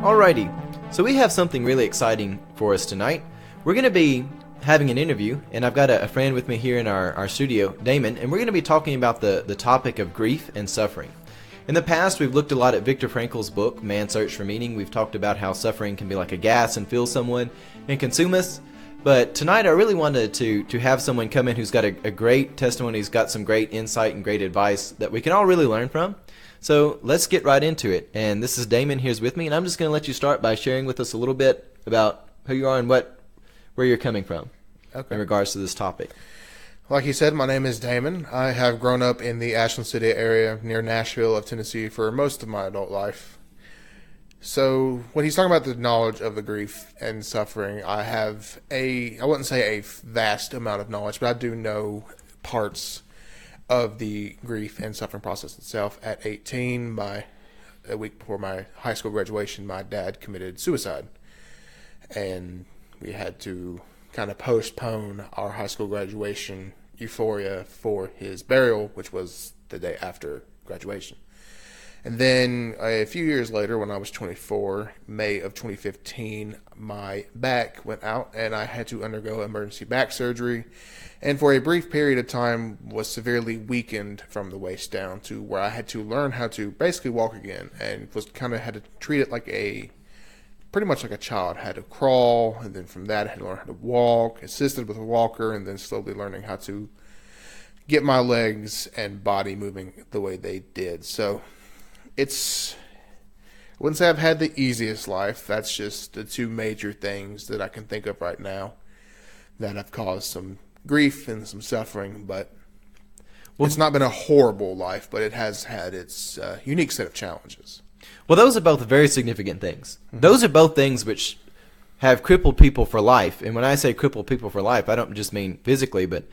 Alrighty, so we have something really exciting for us tonight. We're going to be having an interview, and I've got a friend with me here in our studio, Damon, and we're going to be talking about the topic of grief and suffering. In the past, we've looked a lot at Viktor Frankl's book, Man's Search for Meaning. We've talked about how suffering can be like a gas and fill someone and consume us. But tonight I really wanted to have someone come in who's got a great testimony, who's got some great insight and great advice that we can all really learn from. So let's get right into it. And this is Damon here's with me, and I'm just going to let you start by sharing with us a little bit about who you are and where you're coming from in regards to this topic. Like you said, my name is Damon. I have grown up in the Ashland City area near Nashville of Tennessee for most of my adult life. So when he's talking about the knowledge of the grief and suffering, I have I wouldn't say a vast amount of knowledge, but I do know parts of the grief and suffering process itself. At 18, a week before my high school graduation, my dad committed suicide. And we had to kind of postpone our high school graduation euphoria for his burial, which was the day after graduation. And then a few years later, when I was 24, May of 2015, my back went out and I had to undergo emergency back surgery. And for a brief period of time was severely weakened from the waist down to where I had to learn how to basically walk again, and was kind of had to treat it like pretty much like a child. I had to crawl, and then from that I had to learn how to walk, assisted with a walker, and then slowly learning how to get my legs and body moving the way they did. So I wouldn't say I've had the easiest life. That's just the two major things that I can think of right now that have caused some grief and some suffering. But it's not been a horrible life, but it has had its unique set of challenges. Well, those are both very significant things. Mm-hmm. Those are both things which have crippled people for life. And when I say crippled people for life, I don't just mean physically, but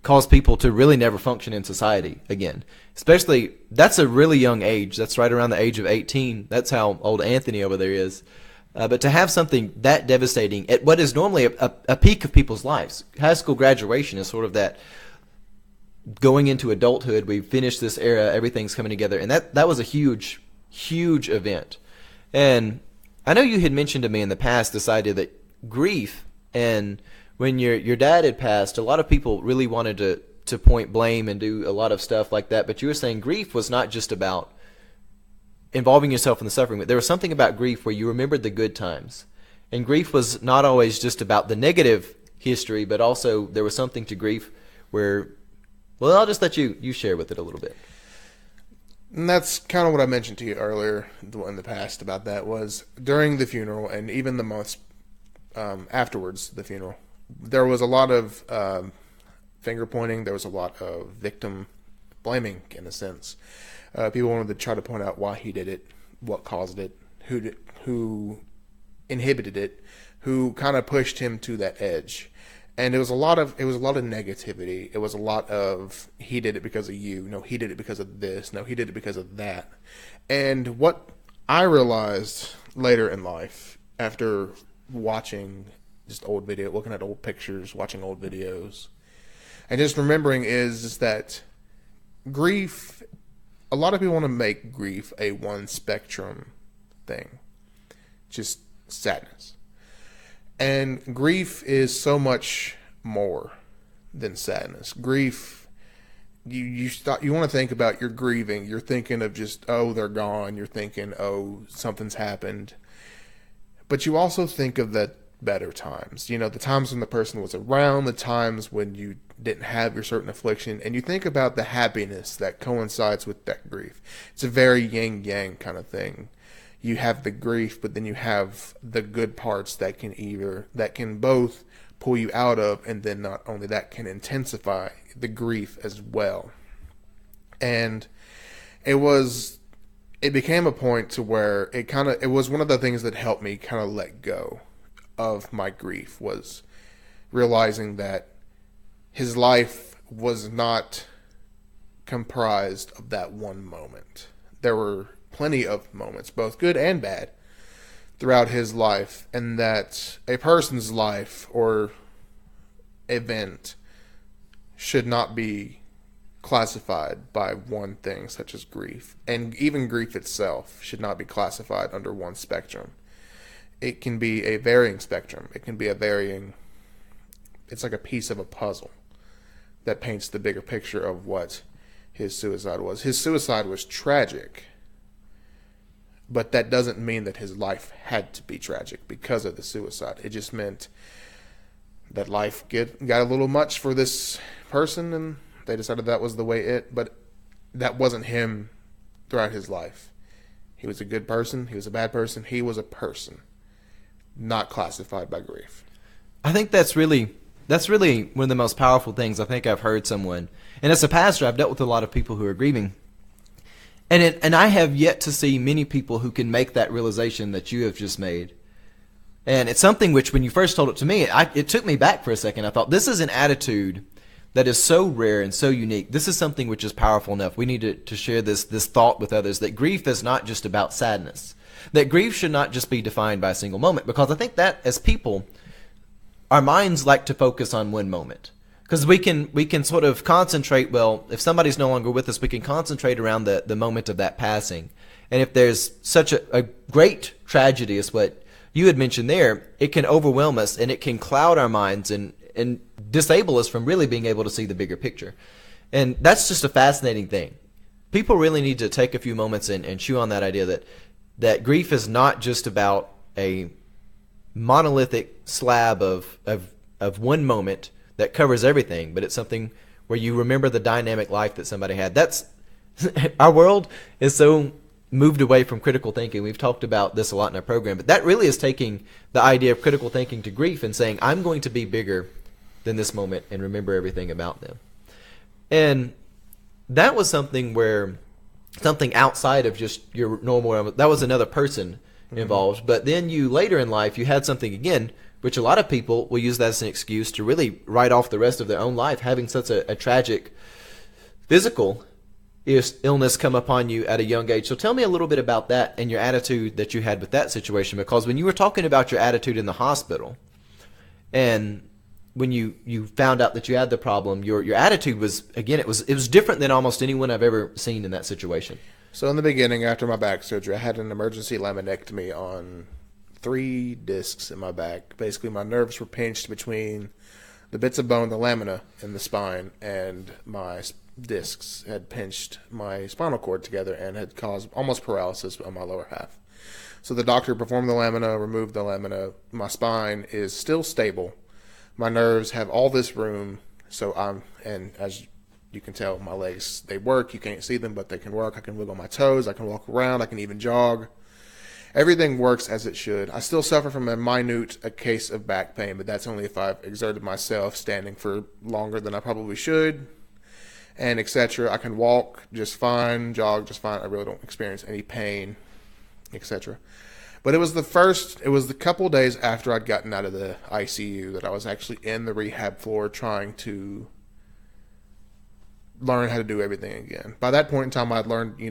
cause people to really never function in society again. Especially, that's a really young age. That's right around the age of 18. That's how old Anthony over there is. But to have something that devastating at what is normally a peak of people's lives. High school graduation is sort of that going into adulthood. We've finished this era. Everything's coming together. And that was a huge, huge event. And I know you had mentioned to me in the past this idea that grief, and when your dad had passed, a lot of people really wanted to point blame and do a lot of stuff like that. But you were saying grief was not just about involving yourself in the suffering. But there was something about grief where you remembered the good times. And grief was not always just about the negative history, but also there was something to grief where, well, I'll just let you share with it a little bit. And that's kind of what I mentioned to you earlier in the past about that, was during the funeral and even the months afterwards the funeral, there was a lot of finger pointing. There was a lot of victim blaming, in a sense. People wanted to try to point out why he did it, what caused it, who inhibited it, who kind of pushed him to that edge. And it was a lot of negativity. It was a lot of, he did it because of you. No, he did it because of this. No, he did it because of that. And what I realized later in life, after watching just looking at old pictures, watching old videos, and just remembering is that grief, a lot of people want to make grief a one spectrum thing, just sadness. And grief is so much more than sadness. Grief, you want to think about, you're grieving, you're thinking of just, oh, they're gone, you're thinking, oh, something's happened. But you also think of the better times, the times when the person was around, the times when you didn't have your certain affliction, and you think about the happiness that coincides with that grief. It's a very yin-yang kind of thing. You have the grief, but then you have the good parts that can both pull you out of, and then not only that, can intensify the grief as well. And it became a point to where it was one of the things that helped me kind of let go of my grief, was realizing that his life was not comprised of that one moment. There were plenty of moments, both good and bad, throughout his life, and that a person's life or event should not be classified by one thing such as grief. And even grief itself should not be classified under one spectrum. it can be a varying spectrum. It can be it's like a piece of a puzzle that paints the bigger picture of what his suicide was. His suicide was tragic, but that doesn't mean that his life had to be tragic because of the suicide. It just meant that life got a little much for this person, and they decided that was the way but that wasn't him throughout his life. He was a good person. He was a bad person. He was a person, not classified by grief. I think that's really one of the most powerful things I think I've heard someone. And as a pastor, I've dealt with a lot of people who are grieving. And I have yet to see many people who can make that realization that you have just made. And it's something which, when you first told it to me, it took me back for a second. I thought, this is an attitude that is so rare and so unique. This is something which is powerful enough. We need to share this thought with others, that grief is not just about sadness. That grief should not just be defined by a single moment. Because I think that, as people, our minds like to focus on one moment. Because we can sort of concentrate, well, if somebody's no longer with us, we can concentrate around the moment of that passing. And if there's such a great tragedy as what you had mentioned there, it can overwhelm us and it can cloud our minds and disable us from really being able to see the bigger picture. And that's just a fascinating thing. People really need to take a few moments and chew on that idea that grief is not just about a monolithic slab of one moment that covers everything, but it's something where you remember the dynamic life that somebody had. That's our world is so moved away from critical thinking. We've talked about this a lot in our program, but that really is taking the idea of critical thinking to grief and saying, I'm going to be bigger than this moment and remember everything about them. And that was something outside of just your normal, that was another person involved. But then later in life, you had something again, which a lot of people will use that as an excuse to really write off the rest of their own life, having such a tragic physical illness come upon you at a young age. So tell me a little bit about that and your attitude that you had with that situation, because when you were talking about your attitude in the hospital and when you found out that you had the problem, your attitude was, again, it was different than almost anyone I've ever seen in that situation. So in the beginning, after my back surgery, I had an emergency laminectomy on 3 discs in my back. Basically, my nerves were pinched between the bits of bone, the lamina in the spine, and my discs had pinched my spinal cord together and had caused almost paralysis on my lower half. So the doctor performed the lamina, removed the lamina. My spine is still stable. My nerves have all this room, and as you can tell, my legs, they work. You can't see them, but they can work. I can wiggle my toes. I can walk around. I can even jog. Everything works as it should. I still suffer from a case of back pain, but that's only if I've exerted myself standing for longer than I probably should, and etc. I can walk just fine, jog just fine. I really don't experience any pain, etc. But it was the couple days after I'd gotten out of the ICU that I was actually in the rehab floor trying to learn how to do everything again. By that point in time, I'd learned,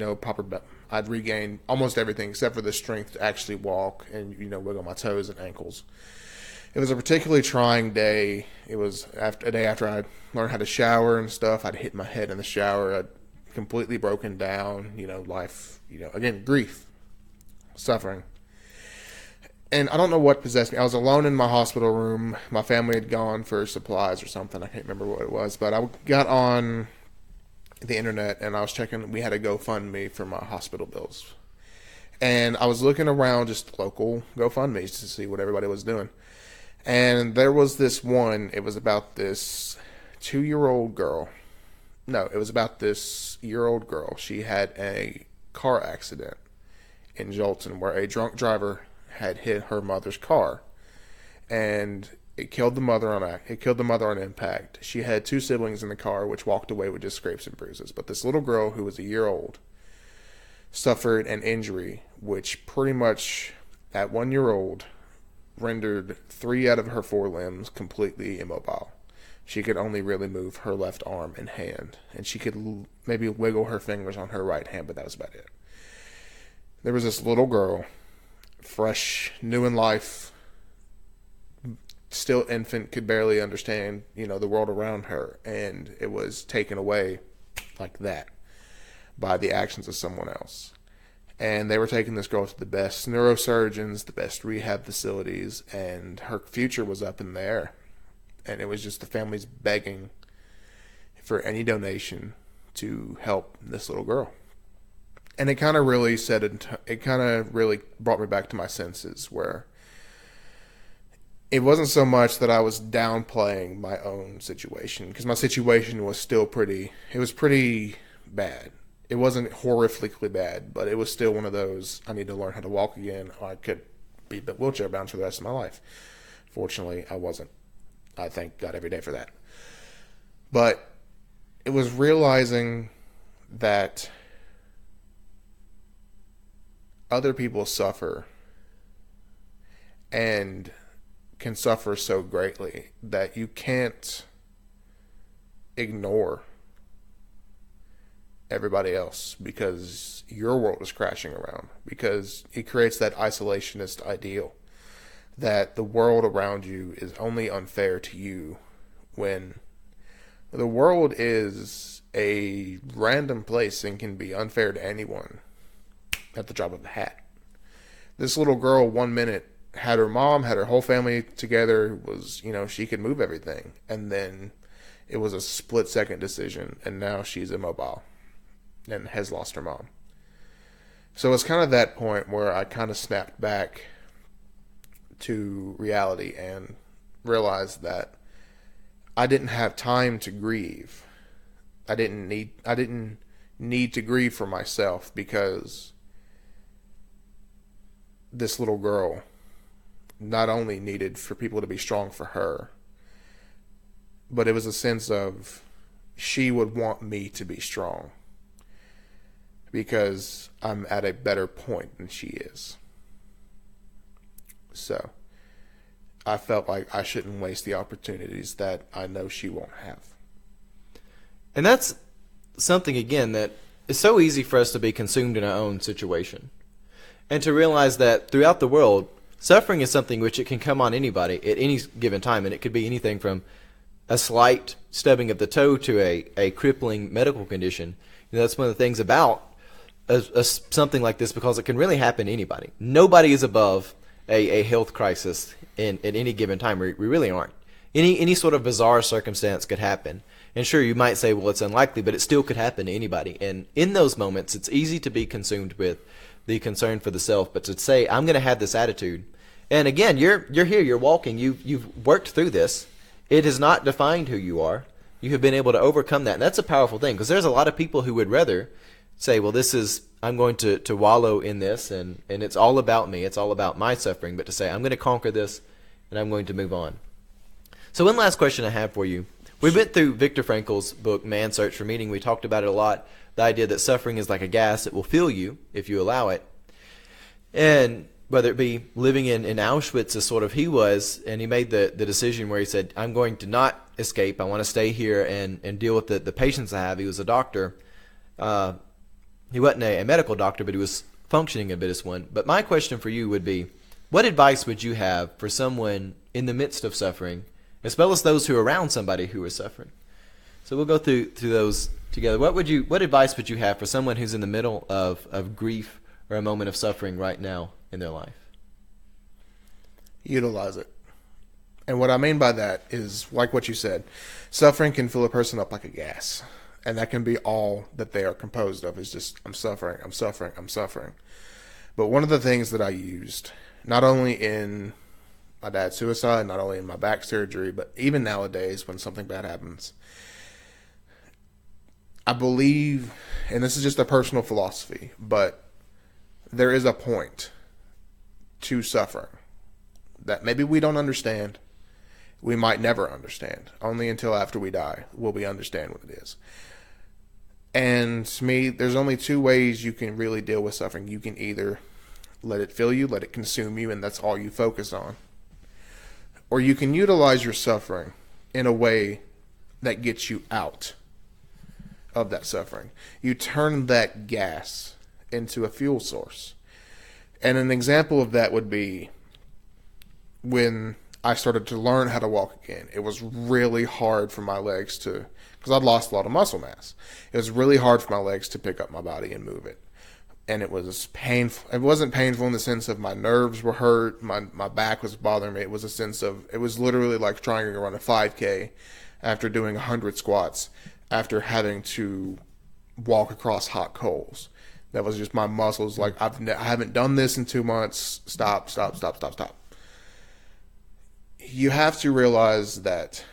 I'd regained almost everything except for the strength to actually walk and, wiggle my toes and ankles. It was a particularly trying day. It was a day after I learned how to shower and stuff. I'd hit my head in the shower. I'd completely broken down, life, again, grief, suffering. And I don't know what possessed me. I was alone in my hospital room. My family had gone for supplies or something. I can't remember what it was. But I got on the internet and I was checking. We had a GoFundMe for my hospital bills. And I was looking around just local GoFundMes to see what everybody was doing. And there was this one. It was about this 2-year-old girl. No, it was about this year-old girl. She had a car accident in Jolton where a drunk driver had hit her mother's car, and it killed the mother on impact. She had 2 siblings in the car, which walked away with just scrapes and bruises. But this little girl, who was a year old, suffered an injury which pretty much, at 1 year old, rendered 3 out of her 4 limbs completely immobile. She could only really move her left arm and hand, and she could maybe wiggle her fingers on her right hand, but that was about it. There was this little girl, fresh, new in life, still infant, could barely understand, the world around her, and it was taken away like that by the actions of someone else. And they were taking this girl to the best neurosurgeons, the best rehab facilities, and her future was up in the air. And it was just the families begging for any donation to help this little girl. And it kind of really it kind of really brought me back to my senses, where it wasn't so much that I was downplaying my own situation, because my situation was still pretty bad. It wasn't horrifically bad, but it was still one of those, I need to learn how to walk again, or I could be wheelchair bound for the rest of my life. Fortunately, I wasn't. I thank God every day for that. But it was realizing that other people suffer and can suffer so greatly that you can't ignore everybody else because your world is crashing around, because it creates that isolationist ideal that the world around you is only unfair to you, when the world is a random place and can be unfair to anyone at the drop of a hat. This little girl 1 minute had her mom, had her whole family together, was, she could move everything, and then it was a split-second decision, and now she's immobile and has lost her mom. So it's kind of that point where I kind of snapped back to reality and realized that I didn't have time to grieve. I didn't need to grieve for myself, because this little girl not only needed for people to be strong for her, but it was a sense of she would want me to be strong because I'm at a better point than she is. So I felt like I shouldn't waste the opportunities that I know she won't have. And that's something, again, that is so easy for us to be consumed in our own situation. And to realize that throughout the world, suffering is something which it can come on anybody at any given time. And it could be anything from a slight stubbing of the toe to a crippling medical condition. That's one of the things about something like this, because it can really happen to anybody. Nobody is above a health crisis at any given time. We really aren't. Any sort of bizarre circumstance could happen. And sure, you might say, well, it's unlikely, but it still could happen to anybody. And in those moments, it's easy to be consumed with the concern for the self, but to say, I'm going to have this attitude. And again, you're here, you're walking, you've worked through this. It has not defined who you are. You have been able to overcome that. And that's a powerful thing, because there's a lot of people who would rather say, well, I'm going to wallow in this, and it's all about me. It's all about my suffering. But to say, I'm going to conquer this, and I'm going to move on. So one last question I have for you. We went through Viktor Frankl's book, Man's Search for Meaning. We talked about it a lot. The idea that suffering is like a gas that will fill you if you allow it. And whether it be living in Auschwitz as sort of he was, and he made the decision where he said, I'm going to not escape. I want to stay here and deal with the patients I have. He was a doctor. He wasn't a medical doctor, but he was functioning a bit as one. But my question for you would be, what advice would you have for someone in the midst of suffering, as well as those who are around somebody who is suffering? So we'll go through those together. What advice would you have for someone who's in the middle of grief or a moment of suffering right now in their life? Utilize it. And what I mean by that is, like what you said, suffering can fill a person up like a gas. And that can be all that they are composed of, is just, I'm suffering, I'm suffering, I'm suffering. But one of the things that I used, not only in my dad's suicide, not only in my back surgery, but even nowadays when something bad happens, I believe, and this is just a personal philosophy, but there is a point to suffering that maybe we don't understand. We might never understand. Only until after we die will we understand what it is. And to me, there's only two ways you can really deal with suffering. You can either let it fill you, let it consume you, and that's all you focus on. Or you can utilize your suffering in a way that gets you out of that suffering. You turn that gas into a fuel source. And an example of that would be when I started to learn how to walk again. It was really hard for my legs because I'd lost a lot of muscle mass. It was really hard for my legs to pick up my body and move it. and it was painful. It wasn't painful in the sense of my nerves were hurt, my back was bothering me. It was a sense of, it was literally like trying to run a 5K after doing 100 squats, after having to walk across hot coals. That was just my muscles. Like, I haven't done this in 2 months. Stop. You have to realize that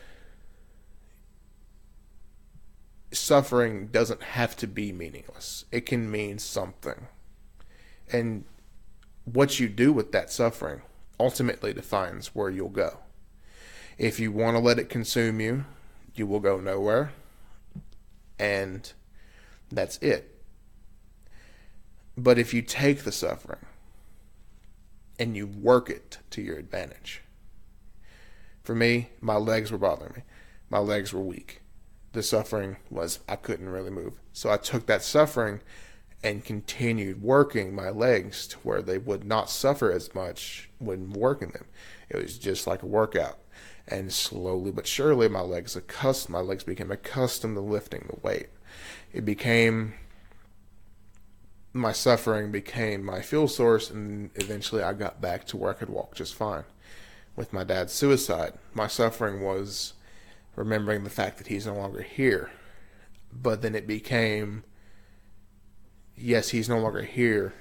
suffering doesn't have to be meaningless. It can mean something. And what you do with that suffering ultimately defines where you'll go. If you want to let it consume you, you will go nowhere. And that's it. But if you take the suffering and you work it to your advantage. For me, my legs were bothering me. My legs were weak. The suffering was, I couldn't really move. So I took that suffering and continued working my legs to where they would not suffer as much when working them. It was just like a workout. And slowly but surely, my legs became accustomed to lifting the weight. My suffering became my fuel source, and eventually I got back to where I could walk just fine. With my dad's suicide, my suffering was remembering the fact that he's no longer here. But then it became, yes, he's no longer here,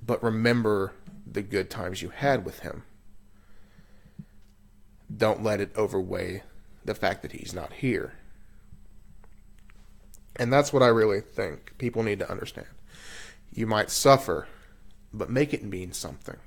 but remember the good times you had with him. Don't let it overweigh the fact that he's not here. And that's what I really think people need to understand. You might suffer, but make it mean something.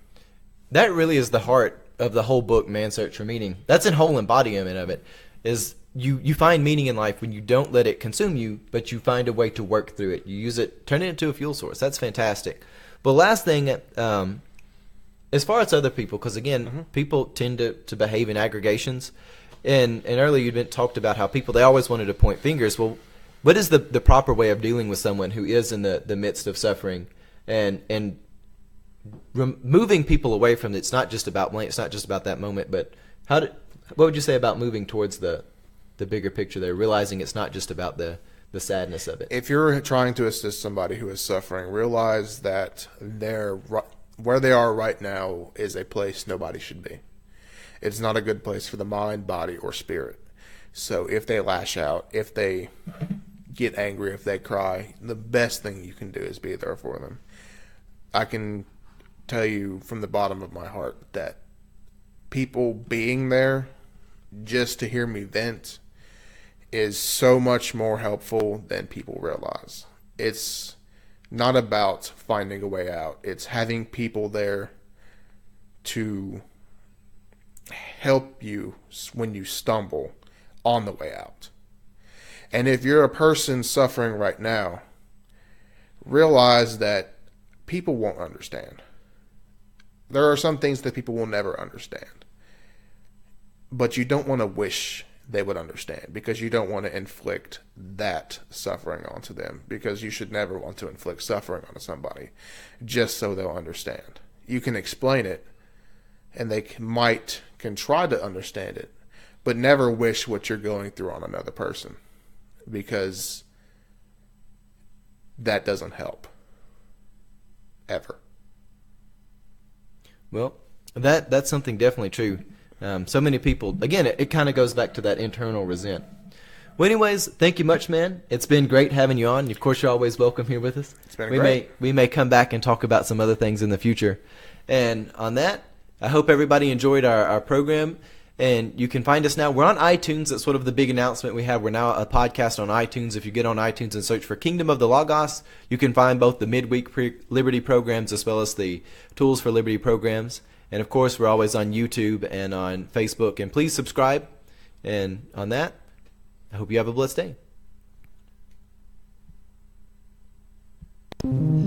That really is the heart of the whole book, Man's Search for Meaning. That's a whole embodiment of it. Is you find meaning in life when you don't let it consume you, but you find a way to work through it. You use it, turn it into a fuel source. That's fantastic. But last thing, as far as other people, because again, people tend to behave in aggregations. And earlier you'd talked about how people, they always wanted to point fingers. Well, what is the proper way of dealing with someone who is in the midst of suffering and moving people away from it? It's not just about that moment, but what would you say about moving towards the bigger picture there, realizing it's not just about the sadness of it? If you're trying to assist somebody who is suffering, realize that where they are right now is a place nobody should be. It's not a good place for the mind, body, or spirit. So if they lash out, if they get angry, if they cry, the best thing you can do is be there for them. I can tell you from the bottom of my heart that people being there just to hear me vent is so much more helpful than people realize. It's not about finding a way out. It's having people there to help you when you stumble on the way out. And if you're a person suffering right now, realize that people won't understand. There are some things that people will never understand. But you don't want to wish they would understand, because you don't want to inflict that suffering onto them, because you should never want to inflict suffering onto somebody just so they'll understand. You can explain it, and they can try to understand it, but never wish what you're going through on another person, because that doesn't help. Ever. Well, that's something definitely true. So many people, again, it kind of goes back to that internal resent. Well, anyways, thank you much, man. It's been great having you on. Of course, you're always welcome here with us. It's been great. We may come back and talk about some other things in the future. And on that, I hope everybody enjoyed our program. And you can find us now. We're on iTunes. That's sort of the big announcement we have. We're now a podcast on iTunes. If you get on iTunes and search for Kingdom of the Logos, you can find both the midweek Liberty programs as well as the Tools for Liberty programs. And, of course, we're always on YouTube and on Facebook. And please subscribe. And on that, I hope you have a blessed day.